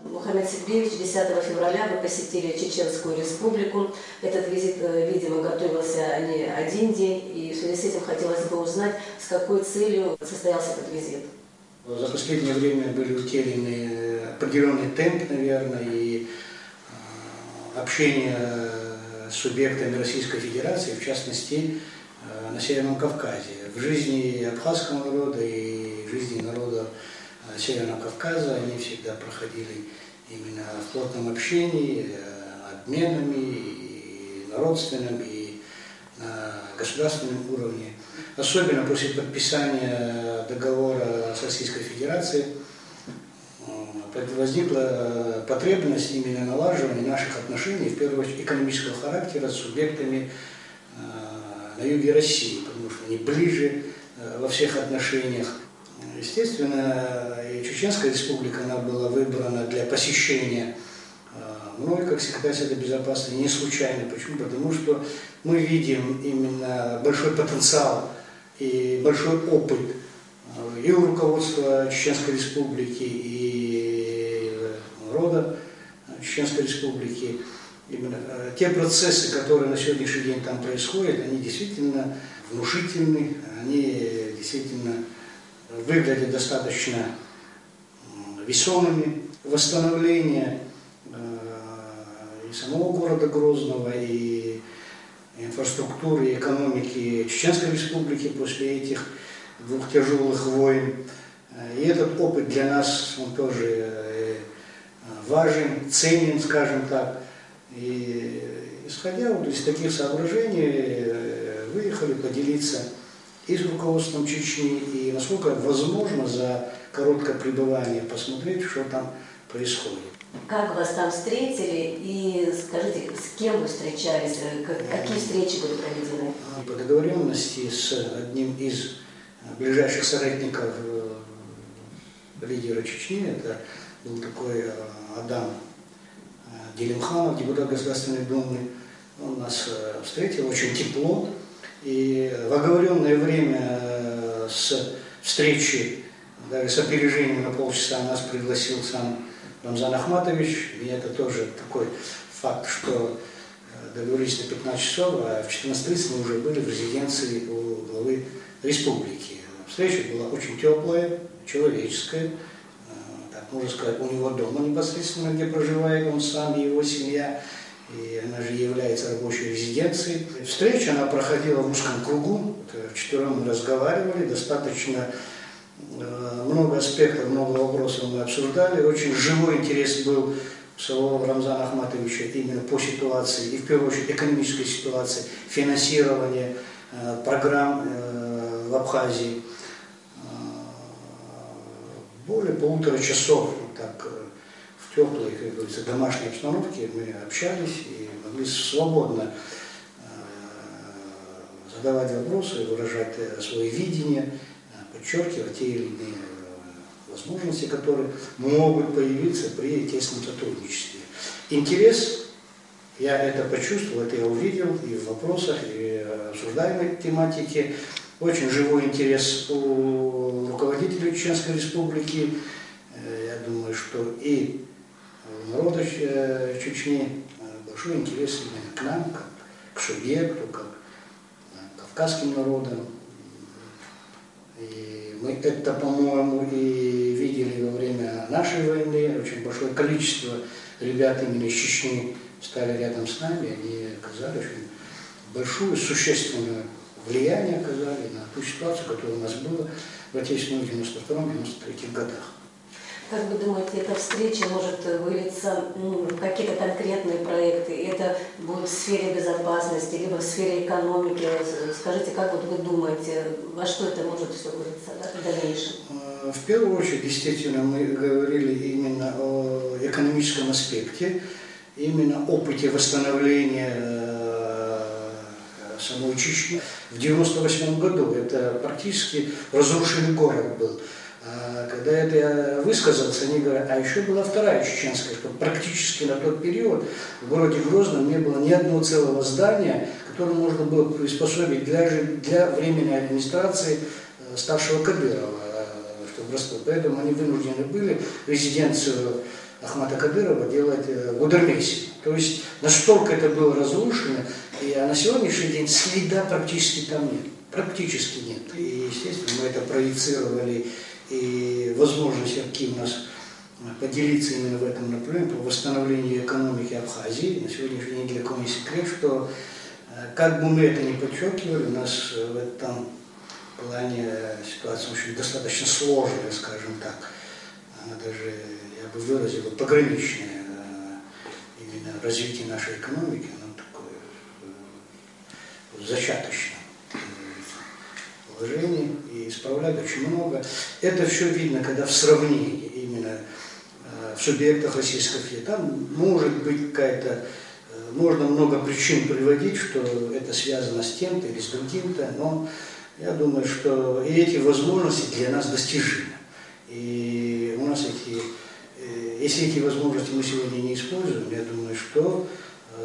Мухаммед Сергеевич, 10 февраля вы посетили Чеченскую Республику. Этот визит, видимо, готовился не один день, и в связи с этим хотелось бы узнать, с какой целью состоялся этот визит. За последнее время были утеряны определенный темп, наверное, и общение с субъектами Российской Федерации, в частности, на Северном Кавказе. В жизни абхазского народа и в жизни народа Северного Кавказа они всегда проходили именно в плотном общении, обменами и на родственном, и на государственном уровне. Особенно после подписания договора с Российской Федерацией возникла потребность именно налаживания наших отношений, в первую очередь экономического характера, с субъектами на юге России, потому что они ближе во всех отношениях. Естественно, и Чеченская Республика, она была выбрана для посещения мной, как секретарь Совета Безопасности, не случайно. Почему? Потому что мы видим именно большой потенциал и большой опыт и у руководства Чеченской Республики, и народа Чеченской Республики. Именно те процессы, которые на сегодняшний день там происходят, они действительно внушительны, они действительно выглядят достаточно весомыми. Восстановление и самого города Грозного, и инфраструктуры, и экономики Чеченской Республики после этих двух тяжелых войн. И этот опыт для нас, он тоже важен, ценен, скажем так. И исходя вот из таких соображений, выехали поделиться и с руководством Чечни, и насколько возможно за короткое пребывание посмотреть, что там происходит. Как вас там встретили и скажите, с кем вы встречались, какие встречи были проведены? По договоренности с одним из ближайших соратников лидера Чечни, это был такой Адам Делимханов, депутат Государственной Думы, он нас встретил очень тепло. И в оговоренное время с встречи, даже с опережением на полчаса, нас пригласил сам Рамзан Ахматович. И это тоже такой факт, что договорились на 15 часов, а в 14:30 мы уже были в резиденции у главы республики. Встреча была очень теплая, человеческая, так можно сказать, у него дома непосредственно, где проживает он сам и его семья. И она же является рабочей резиденцией. Встреча, она проходила в узком кругу, вчетвером мы разговаривали, достаточно много аспектов, много вопросов мы обсуждали. Очень живой интерес был у самого Рамзана Ахматовича именно по ситуации, и в первую очередь экономической ситуации, финансирования программ в Абхазии. Более 1,5 часов так, в теплой, как говорится, домашней обстановке мы общались и могли свободно задавать вопросы, выражать свое видение, подчеркивать те или иные возможности, которые могут появиться при тесном сотрудничестве. Интерес, я это почувствовал, это я увидел и в вопросах, и в обсуждаемой тематике. Очень живой интерес у руководителей Чеченской Республики. Я думаю, что и у народа Чечни большой интерес именно к нам, как к субъекту, как к кавказским народам. И мы это, по-моему, и видели во время нашей войны. Очень большое количество ребят именно из Чечни стали рядом с нами. Они оказали очень большую, существенную влияние оказали на ту ситуацию, которая у нас была в отечественном 92-93 годах. Как вы думаете, эта встреча может вылиться в какие-то конкретные проекты? Это будет в сфере безопасности, либо в сфере экономики? Скажите, как вот вы думаете, во что это может все вылиться, да, в дальнейшем? В первую очередь, действительно, мы говорили именно о экономическом аспекте, именно опыте восстановления самой Чечни. В 1998 году это практически разрушенный город был. Когда это я высказался, они говорят, а еще была вторая чеченская, что практически на тот период в городе Грозном не было ни одного целого здания, которое можно было приспособить для временной администрации старшего Кадырова, что в Ростове. Поэтому они вынуждены были резиденцию Ахмата Кадырова делать Гудермесе. То есть настолько это было разрушено, а на сегодняшний день следа практически там нет. Практически нет. И, естественно, мы это проецировали, и возможности какие у нас поделиться именно в этом направлении по восстановлению экономики Абхазии. На сегодняшний день для кого не секрет, что как бы мы это ни подчеркивали, у нас в этом плане ситуация очень достаточно сложная, скажем так. Она даже, я бы выразил, пограничная именно развитие нашей экономики, оно такое зачаточное положение, и исправлять очень много. Это все видно, когда в сравнении именно в субъектах Российской Федерации. Там может быть какая-то, можно много причин приводить, что это связано с тем-то или с другим-то, но я думаю, что и эти возможности для нас достижимы. И у нас если эти возможности мы сегодня не используем, я думаю, что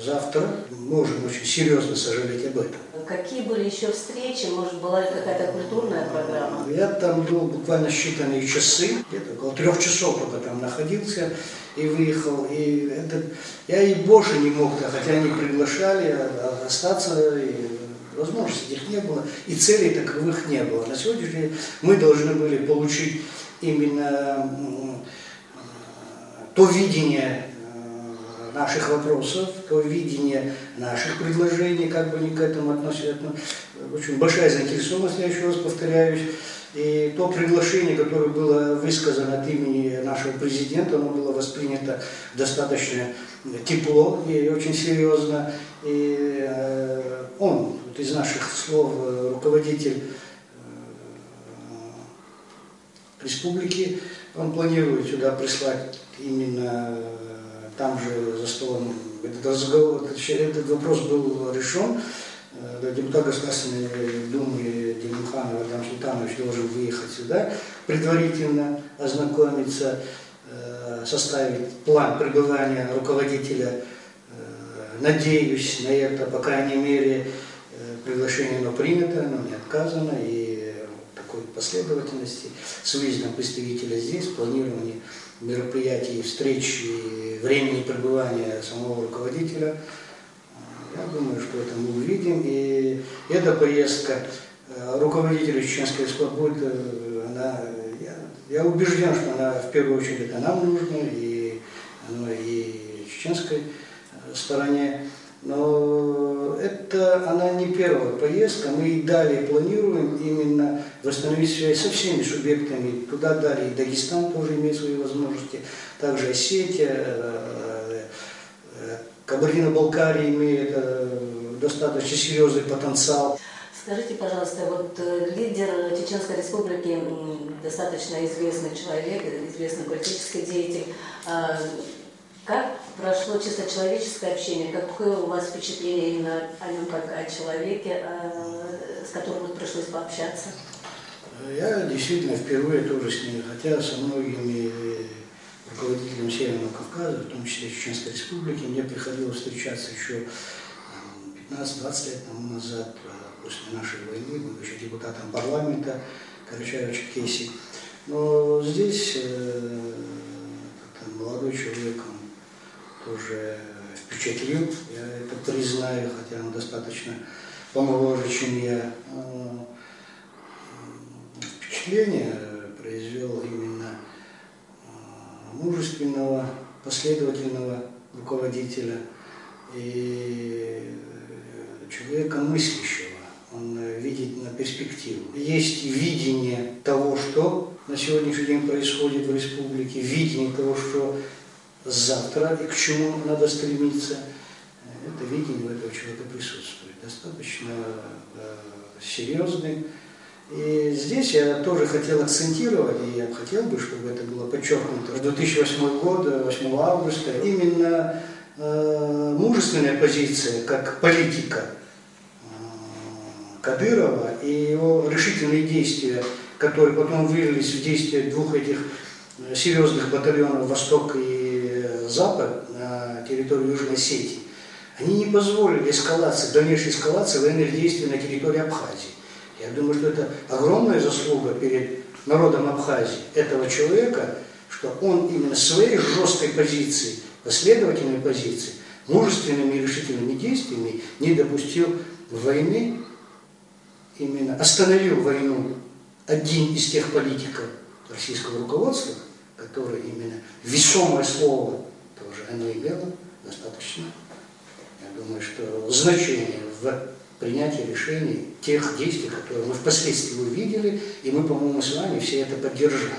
завтра можем очень серьезно сожалеть об этом. Какие были еще встречи? Может, была ли какая-то культурная программа? Я там был буквально считанные часы, где-то около 3 часов только там находился и выехал. И я и больше не мог, хотя они приглашали остаться, и возможностей их не было, и целей таковых не было. На сегодняшний день мы должны были получить именно то видение наших вопросов, то видение наших предложений, как бы они к этому относятся. Очень большая заинтересованность, я еще раз повторяюсь. И то приглашение, которое было высказано от имени нашего президента, оно было воспринято достаточно тепло и очень серьезно. И он, вот из наших слов, руководитель республики, он планирует сюда прислать именно там же за столом. Этот вопрос был решен. Депутат Государственной Думы Делимханов Адам Султанович должен выехать сюда, предварительно ознакомиться, составить план пребывания руководителя. Надеюсь на это, по крайней мере, приглашение оно принято, оно не отказано, и в такой последовательности с выездом представителя здесь, планирование мероприятий, встреч и времени пребывания самого руководителя. Я думаю, что это мы увидим, и эта поездка руководителя Чеченской Республики будет, я убежден, что она в первую очередь это нам нужна, и чеченской стороне, но она не первая поездка, мы и далее планируем именно восстановить связь со всеми субъектами, туда далее и Дагестан тоже имеет свои возможности, также Осетия, Кабардино-Балкария имеет достаточно серьезный потенциал. Скажите, пожалуйста, вот лидер Чеченской Республики, достаточно известный человек, известный политический деятель, как прошло чисто человеческое общение? Какое у вас впечатление именно о нем как о человеке, с которым вот пришлось пообщаться? Я действительно впервые тоже с ним, хотя со многими руководителями Северного Кавказа, в том числе Чеченской Республики, мне приходилось встречаться еще 15-20 лет тому назад, после нашей войны, будучи депутатом парламента Карачаево-Черкесии. Но здесь молодой человек, он тоже впечатлил, я это признаю, хотя он достаточно помоложе, чем я. Впечатление произвел именно мужественного, последовательного руководителя и человека мыслящего. Он видит на перспективу. Есть видение того, что на сегодняшний день происходит в республике, видение того, что завтра и к чему надо стремиться. Это видение у этого человека присутствует. Достаточно серьезный. И здесь я тоже хотел акцентировать, и я хотел бы, чтобы это было подчеркнуто. 2008 год, 8 августа, именно мужественная позиция, как политика Кадырова и его решительные действия, которые потом вылились в действия двух этих серьезных батальонов «Восток» и «Запад» на территории Южной Осетии, они не позволили дальнейшей эскалации военных действий на территории Абхазии. Я думаю, что это огромная заслуга перед народом Абхазии этого человека, что он именно своей жесткой позицией, последовательной позицией, мужественными и решительными действиями не допустил войны, именно остановил войну один из тех политиков российского руководства, который именно весомое слово тоже оно имело достаточно, я думаю, что значение в принятии решений тех действий, которые мы впоследствии увидели, и мы, по-моему, с вами все это поддержали.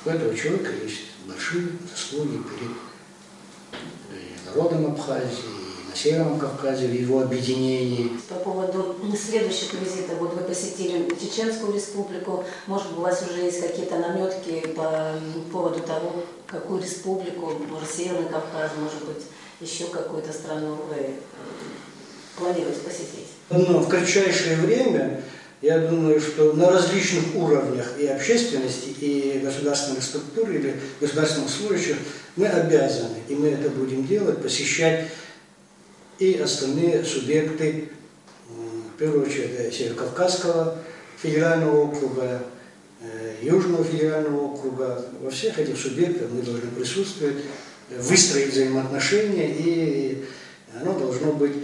У этого человека есть большие заслуги перед народом Абхазии, на Северном Кавказе, в его объединении. По поводу следующих визитов, вот вы посетили Чеченскую республику, может быть, у вас уже есть какие-то наметки по поводу того, какую республику, может, Северный Кавказ, может быть, еще какую-то страну вы планируете посетить? Но в кратчайшее время, я думаю, что на различных уровнях и общественности, и государственных структур, или государственных служащих мы обязаны, и мы это будем делать, посещать и остальные субъекты, в первую очередь, Северокавказского федерального округа, Южного федерального округа. Во всех этих субъектах мы должны присутствовать, выстроить взаимоотношения, и оно должно быть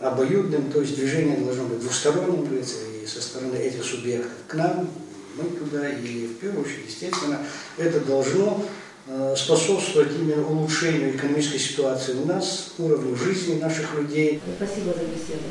обоюдным, то есть движение должно быть двусторонним, и со стороны этих субъектов к нам, мы туда, и в первую очередь, естественно, это должно способствовать именно улучшению экономической ситуации у нас, уровню жизни наших людей. Спасибо за беседу.